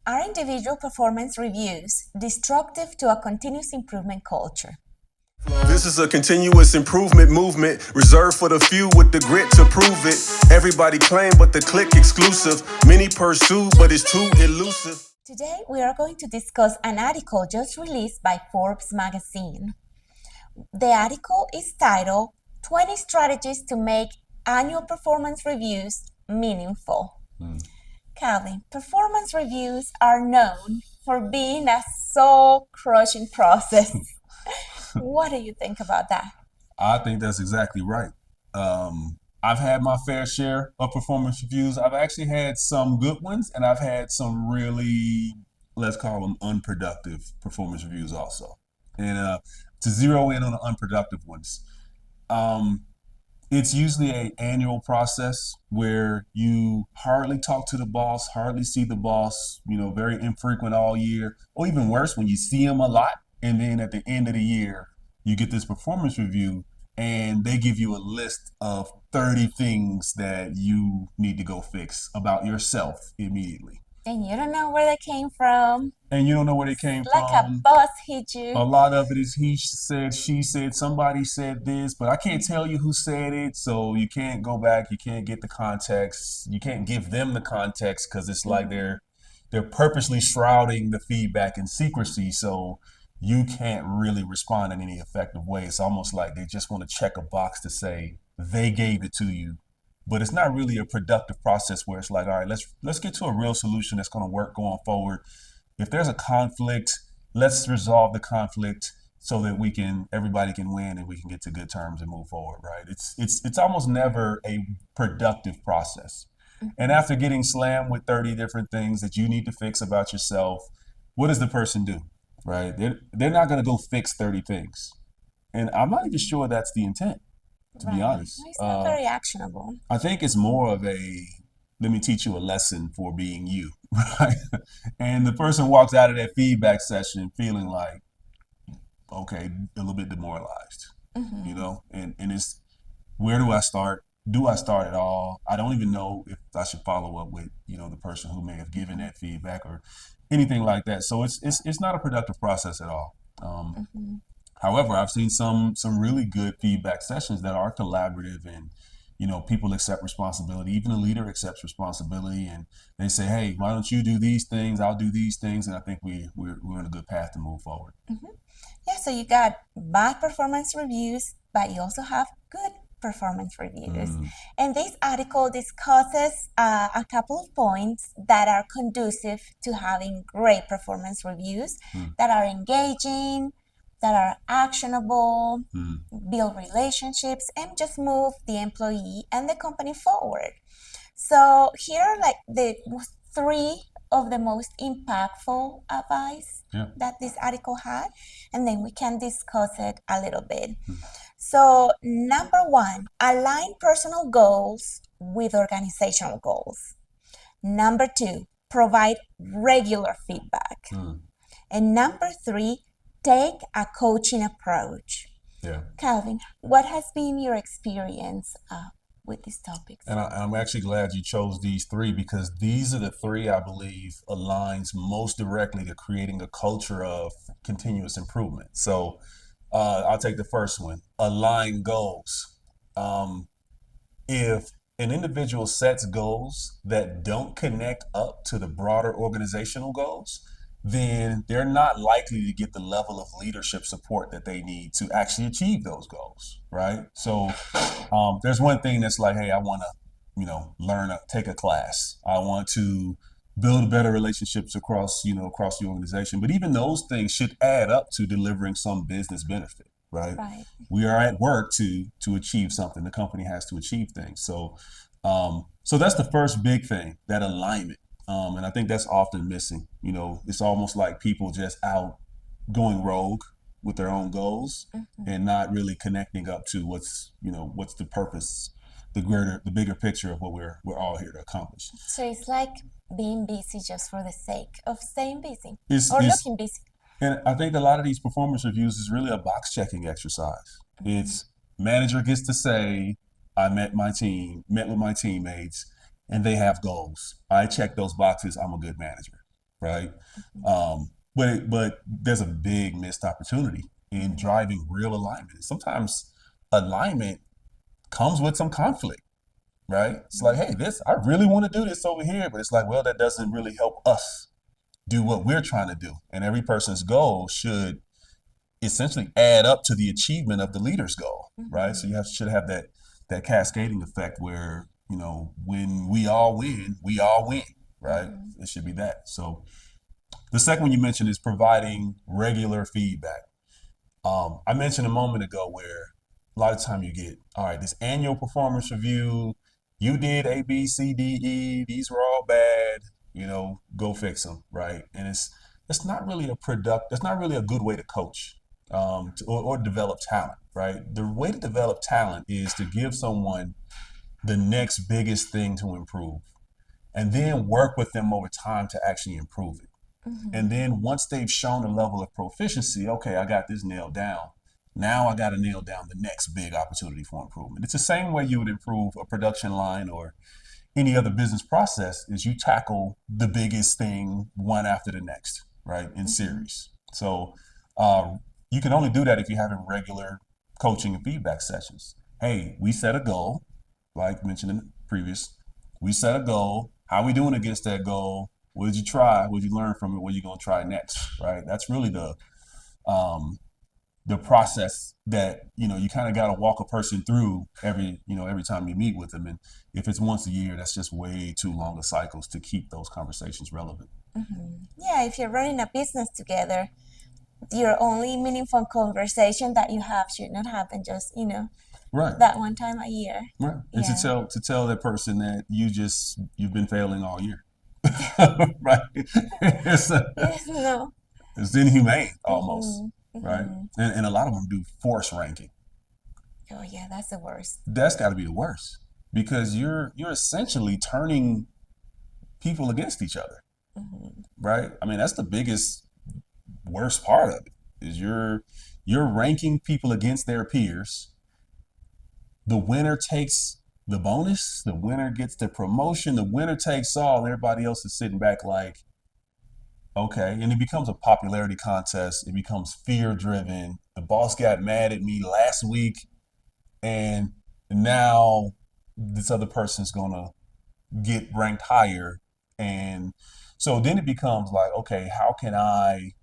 Are individual performance reviews destructive to a continuous improvement culture? This is a continuous improvement movement reserved for the few with the grit to prove it. Everybody claim, but the click exclusive. Many pursue, but it's too elusive. Today, we are going to discuss an article just released by Forbes magazine. The article is titled 20 Strategies to Make Annual Performance Reviews Meaningful. Calvin, performance reviews are known for being a soul crushing process. What do you think about that? I think that's exactly right. I've had my fair share of performance reviews. I've actually had some good ones, and I've had some really, let's call them unproductive performance reviews also. And to zero in on the unproductive ones, um, it's usually an annual process where you hardly talk to the boss, hardly see the boss, very infrequent all year, or even worse, when you see him a lot. And then at the end of the year, you get this performance review and they give you a list of 30 things that you need to go fix about yourself immediately. And you don't know where they came from. And you don't know where they came Like a from. bus hit you. A lot of it is he said, she said, somebody said this, but I can't tell you who said it. So you can't go back. You can't get the context. You can't give them the context because it's like they're purposely shrouding the feedback in secrecy. So you can't really respond in any effective way. It's almost like they just want to check a box to say they gave it to you. But it's not really a productive process where it's like, all right, let's get to a real solution that's going to work going forward. If there's a conflict, let's resolve the conflict so that everybody can win and we can get to good terms and move forward, right? It's almost never a productive process. And after getting slammed with 30 different things that you need to fix about yourself, what does the person do, right? They're not going to go fix 30 things. And I'm not even sure that's the intent, to be honest. It's not very actionable. I think it's more of let me teach you a lesson for being you, right? And the person walks out of that feedback session feeling like, okay, a little bit demoralized, and it's, where do I start? Do I start at all? I don't even know if I should follow up with, the person who may have given that feedback or anything like that. So it's not a productive process at all. However, I've seen some really good feedback sessions that are collaborative and, people accept responsibility. Even the leader accepts responsibility and they say, hey, why don't you do these things? I'll do these things. And I think we're on a good path to move forward. Yeah, so you got bad performance reviews, but you also have good performance reviews. And this article discusses a couple of points that are conducive to having great performance reviews that are engaging, that are actionable, build relationships, and just move the employee and the company forward. So here are like the three of the most impactful advice that this article had, and then we can discuss it a little bit. So number one, align personal goals with organizational goals. Number two, provide regular feedback. And number three, take a coaching approach. Yeah. Calvin, what has been your experience with these topics? And I'm actually glad you chose these three because these are the three I believe aligns most directly to creating a culture of continuous improvement. So I'll take the first one, align goals. If an individual sets goals that don't connect up to the broader organizational goals, then they're not likely to get the level of leadership support that they need to actually achieve those goals, right? So there's one thing that's like, hey, I want to, take a class. I want to build better relationships across the organization. But even those things should add up to delivering some business benefit, right? We are at work to achieve something. The company has to achieve things. So that's the first big thing, that alignment. And I think that's often missing. It's almost like people just out going rogue with their own goals and not really connecting up to what's the purpose, the bigger picture of what we're all here to accomplish. So it's like being busy just for the sake of staying busy looking busy. And I think a lot of these performance reviews is really a box checking exercise. It's manager gets to say, I met with my teammates, and they have goals. I check those boxes. I'm a good manager. right? But there's a big missed opportunity in driving real alignment. Sometimes alignment comes with some conflict, right? It's like, hey, this I really want to do this over here, but it's like, well, that doesn't really help us do what we're trying to do. And every person's goal should essentially add up to the achievement of the leader's goal, right? So should have that cascading effect where, when we all win, right? It should be that. So the second one you mentioned is providing regular feedback. I mentioned a moment ago where a lot of time you get, all right, this annual performance review, you did A, B, C, D, E, these were all bad, go fix them, right? And it's not really it's not really a good way to coach, or develop talent, right? The way to develop talent is to give someone the next biggest thing to improve and then work with them over time to actually improve it. And then once they've shown a level of proficiency, okay, I got this nailed down. Now I got to nail down the next big opportunity for improvement. It's the same way you would improve a production line or any other business process is you tackle the biggest thing one after the next, right, in series. So you can only do that if you're having regular coaching and feedback sessions. Hey, we set a goal, like mentioned in the previous. We set a goal. How are we doing against that goal? What did you try? What did you learn from it? What are you going to try next, right? That's really the process that, you kind of got to walk a person through every time you meet with them. And if it's once a year, that's just way too long of cycles to keep those conversations relevant. Yeah, if you're running a business together, your only meaningful conversation that you have should not happen just, Right. that one time a year. Right. And Yeah. to tell that person that you've been failing all year. Right. No. It's inhumane almost. Mhm. Right. And a lot of them do force ranking. Oh yeah, that's the worst. That's got to be the worst because you're essentially turning people against each other. Right. I mean, that's the biggest worst part of it is you're ranking people against their peers. The winner takes the bonus, the winner gets the promotion, the winner takes all. Everybody else is sitting back like, okay. And it becomes a popularity contest. It becomes fear driven. The boss got mad at me last week, and now this other person's going to get ranked higher. And so then it becomes like, okay, how can I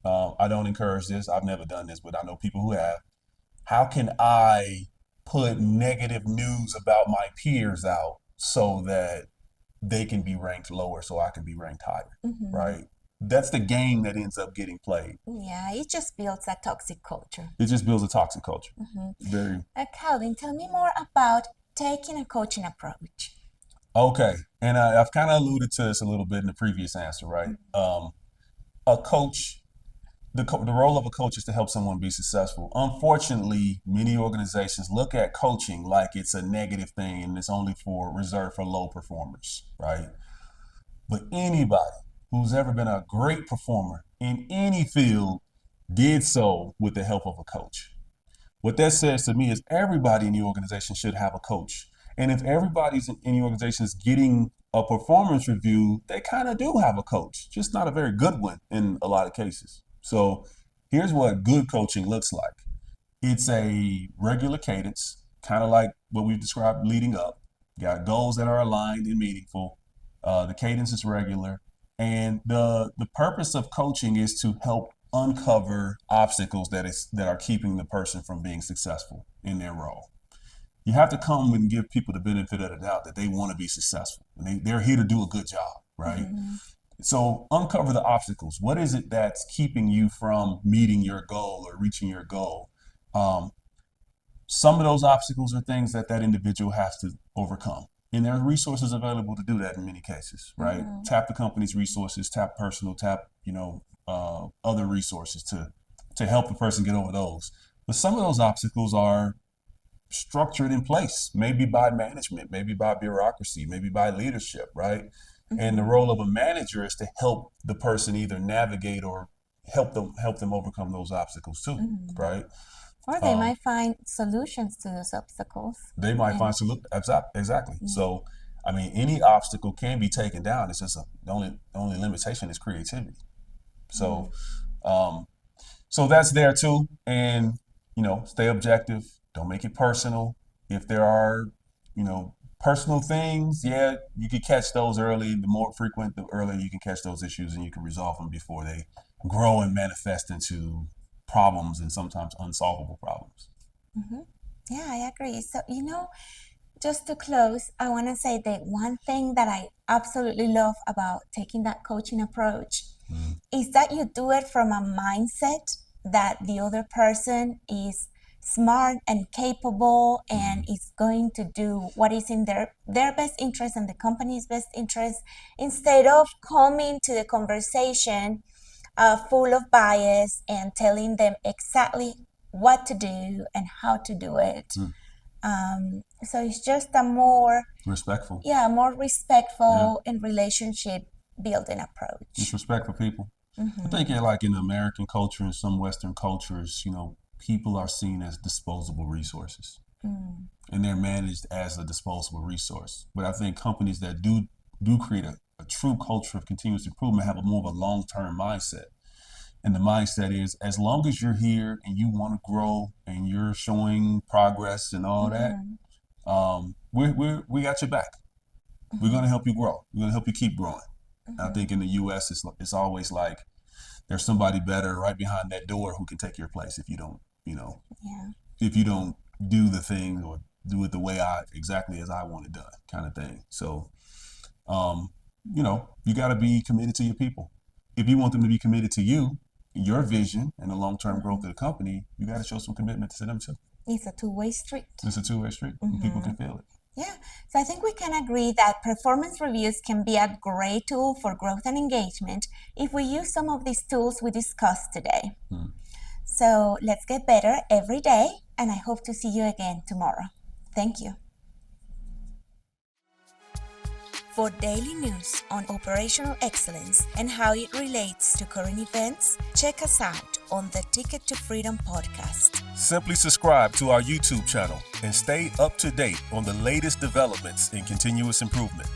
don't encourage this. I've never done this, but I know people who have. How can I put negative news about my peers out so that they can be ranked lower so I can be ranked higher, right? That's the game that ends up getting played. Yeah, it just builds a toxic culture. It just builds a toxic culture. Very. Calvin, tell me more about taking a coaching approach. Okay. And I've kind of alluded to this a little bit in the previous answer, right? A coach, the role of a coach is to help someone be successful. Unfortunately, many organizations look at coaching like it's a negative thing and it's only reserved for low performers, right? But anybody who's ever been a great performer in any field did so with the help of a coach. What that says to me is everybody in the organization should have a coach. And if everybody's in the organization is getting a performance review, they kind of do have a coach, just not a very good one in a lot of cases. So here's what good coaching looks like. It's a regular cadence, kind of like what we've described leading up. You got goals that are aligned and meaningful. The cadence is regular. And the purpose of coaching is to help uncover obstacles that are keeping the person from being successful in their role. You have to come and give people the benefit of the doubt that they want to be successful. And they're here to do a good job, right? So uncover the obstacles. What is it that's keeping you from meeting your goal or reaching your goal? Some of those obstacles are things that individual has to overcome. And there are resources available to do that in many cases, right? Tap the company's resources, tap personal, tap, other resources to help the person get over those. But some of those obstacles are structured in place, maybe by management, maybe by bureaucracy, maybe by leadership, right? And the role of a manager is to help the person either navigate or help them overcome those obstacles too, right? Or they might find solutions to those obstacles. They might find solutions. Exactly. So I mean, any obstacle can be taken down. It's just the only limitation is creativity. So, so that's there too. And, stay objective. Don't make it personal. If there are, personal things, yeah, you can catch those early. The more frequent, the earlier you can catch those issues and you can resolve them before they grow and manifest into problems and sometimes unsolvable problems. Yeah, I agree. So, just to close, I want to say that one thing that I absolutely love about taking that coaching approach is that you do it from a mindset that the other person is smart and capable and is going to do what is in their best interest and the company's best interest, instead of coming to the conversation full of bias and telling them exactly what to do and how to do it. So it's just a more Respectful. more respectful and relationship building approach. It's respect for people. I think like in American culture and some Western cultures, people are seen as disposable resources. And they're managed as a disposable resource. But I think companies that do create a true culture of continuous improvement have more of a long-term mindset. And the mindset is, as long as you're here and you want to grow and you're showing progress and all that, we got your back. We're going to help you grow. We're going to help you keep growing. I think in the U.S., it's always like there's somebody better right behind that door who can take your place if you don't, if you don't do the thing or do it the way exactly as I want it done, kind of thing. So, you got to be committed to your people. If you want them to be committed to you, your vision and the long-term growth of the company, you got to show some commitment to them too. It's a two-way street. It's a two-way street, and people can feel it. Yeah, so I think we can agree that performance reviews can be a great tool for growth and engagement if we use some of these tools we discussed today. So let's get better every day, and I hope to see you again tomorrow. Thank you. For daily news on operational excellence and how it relates to current events, check us out on the Ticket to Freedom podcast. Simply subscribe to our YouTube channel and stay up to date on the latest developments in continuous improvement.